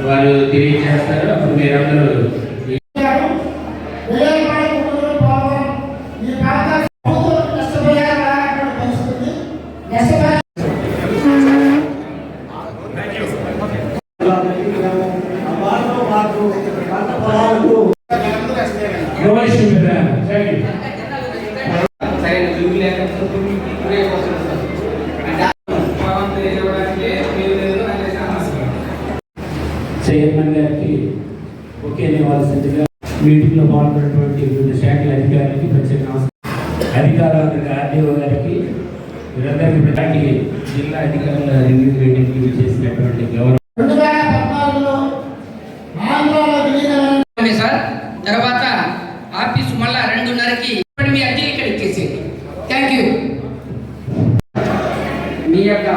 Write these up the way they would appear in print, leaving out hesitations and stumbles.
వారు తెలియజేస్తారు. అప్పుడు మీరందరూ చైర్మన్ గారికి ఒకే నివాల్సిందిగా మీటింగ్లో పాల్గొన్నటువంటి వివిధ శాఖల అధికారులకి ప్రత్యేక అధికారులకు ఆర్డీఓ గారికి వీరందరికీ జిల్లా అధికారుల రివ్యూ మీటింగ్కి చేసినటువంటి గౌరవం. తర్వాత ఆఫీసు మళ్ళా 2:30కి మీ అర్జీ ఇక్కడ ఇచ్చేసేది. Thank you. మీ యొక్క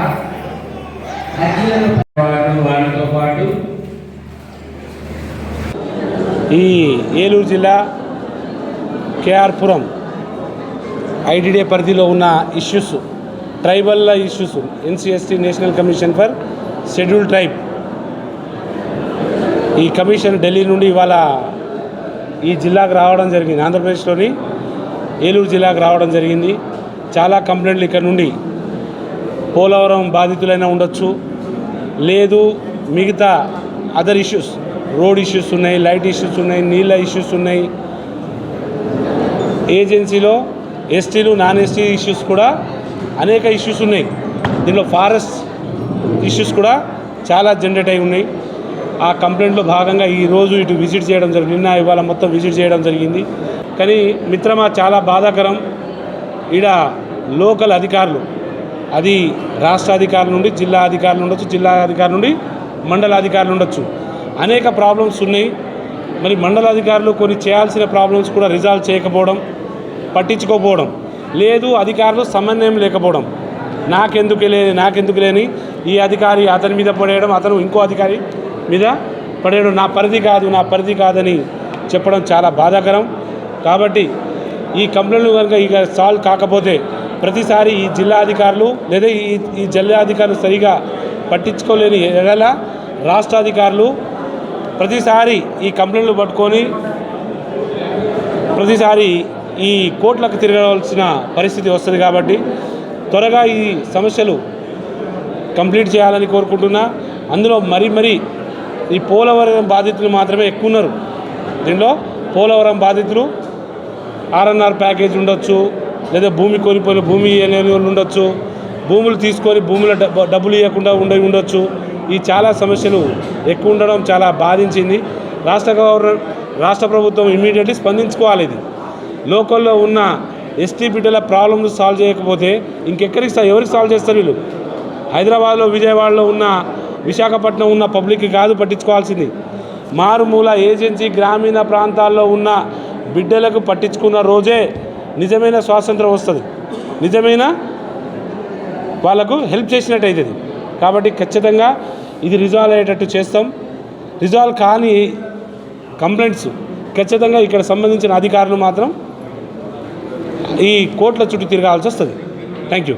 వాళ్ళతో పాటు ఈ ఏలూరు జిల్లా కేఆర్పురం ఐటీడీ పరిధిలో ఉన్న issues, tribal issues, NCST national commission for schedule tribe, ఈ కమిషన్ ఢిల్లీ నుండి ఇవాళ ఈ జిల్లాకు రావడం జరిగింది. ఆంధ్రప్రదేశ్లోని ఏలూరు జిల్లాకు రావడం జరిగింది. చాలా కంప్లైంట్లు ఇక్కడ నుండి పోలవరం బాధితులైనా ఉండొచ్చు, లేదు మిగతా అదర్ ఇష్యూస్, రోడ్ ఇష్యూస్ ఉన్నాయి, లైట్ ఇష్యూస్ ఉన్నాయి, నీళ్ళ ఇష్యూస్ ఉన్నాయి, ఏజెన్సీలో ఎస్టీలు నాన్ ఎస్టీ ఇష్యూస్ కూడా అనేక ఇష్యూస్ ఉన్నాయి. దీనిలో ఫారెస్ట్ ఇష్యూస్ కూడా చాలా జనరేట్ అయి ఉన్నాయి. ఆ కంప్లైంట్లో భాగంగా ఈరోజు ఇటు విజిట్ చేయడం జరిగింది. నిన్న ఇవాళ మొత్తం విజిట్ చేయడం జరిగింది. కానీ మిత్రమా చాలా బాధాకరం, ఈడ లోకల్ అధికారులు, అది రాష్ట్ర అధికారుల నుండి జిల్లా అధికారులు ఉండొచ్చు, జిల్లా అధికారుల నుండి మండల అధికారులు ఉండొచ్చు, అనేక ప్రాబ్లమ్స్ ఉన్నాయి. మరి మండల అధికారులు కొన్ని చేయాల్సిన ప్రాబ్లమ్స్ కూడా రిజాల్వ్ చేయకపోవడం, పట్టించుకోకపోవడం, లేదు అధికారులు సమన్వయం లేకపోవడం, నాకెందుకు లేని ఈ అధికారి అతని మీద పడేయడం, అతను ఇంకో అధికారి మీద పడేయడం, నా పరిధి కాదని చెప్పడం చాలా బాధాకరం. కాబట్టి ఈ కంప్లైంట్లు కనుక ఇక సాల్వ్ కాకపోతే ప్రతిసారి ఈ జిల్లా అధికారులు లేదా ఈ జిల్లా అధికారులు సరిగా పట్టించుకోలేని ఎడల రాష్ట్ర అధికారులు ప్రతిసారి ఈ కంప్లైంట్లు పట్టుకొని ప్రతిసారి ఈ కోర్టులకు తిరగవలసిన పరిస్థితి వస్తుంది. కాబట్టి త్వరగా ఈ సమస్యలు కంప్లీట్ చేయాలని కోరుకుంటున్నా. అందులో మరీ ఈ పోలవరం బాధితులు మాత్రమే ఎక్కువ ఉన్నారు. దీనిలో పోలవరం బాధితులు ఆర్ఎన్ఆర్ ప్యాకేజ్ ఉండొచ్చు, లేదా భూమి కోల్పోయిన భూమి లేని వాళ్ళు ఉండొచ్చు, భూములు తీసుకొని భూముల డబ్బులు ఇవ్వకుండా ఉండొచ్చు. ఈ చాలా సమస్యలు ఎక్కువ ఉండడం చాలా బాధించింది. రాష్ట్ర ప్రభుత్వం ఇమీడియట్లీ స్పందించుకోవాలి. ఇది లోకల్లో ఉన్న ఎస్టీ బిడ్డల ప్రాబ్లమ్స్ సాల్వ్ చేయకపోతే ఎవరికి సాల్వ్ చేస్తారు వీళ్ళు? హైదరాబాద్లో, విజయవాడలో ఉన్న, విశాఖపట్నం ఉన్న పబ్లిక్ కాదు పట్టించుకోవాల్సింది. మారుమూల ఏజెన్సీ గ్రామీణ ప్రాంతాల్లో ఉన్న బిడ్డలకు పట్టించుకున్న రోజే నిజమైన స్వాతంత్రం వస్తుంది, నిజమైన వాళ్ళకు హెల్ప్ చేసినట్టు అవుతుంది. కాబట్టి ఖచ్చితంగా ఇది రిజాల్వ్ అయ్యేటట్టు చేస్తాం. రిజాల్వ్ కాని కంప్లైంట్స్ ఖచ్చితంగా ఇక్కడ సంబంధించిన అధికారులు మాత్రం ఈ కోర్టుల చుట్టూ తిరగాల్సి వస్తుంది. Thank you.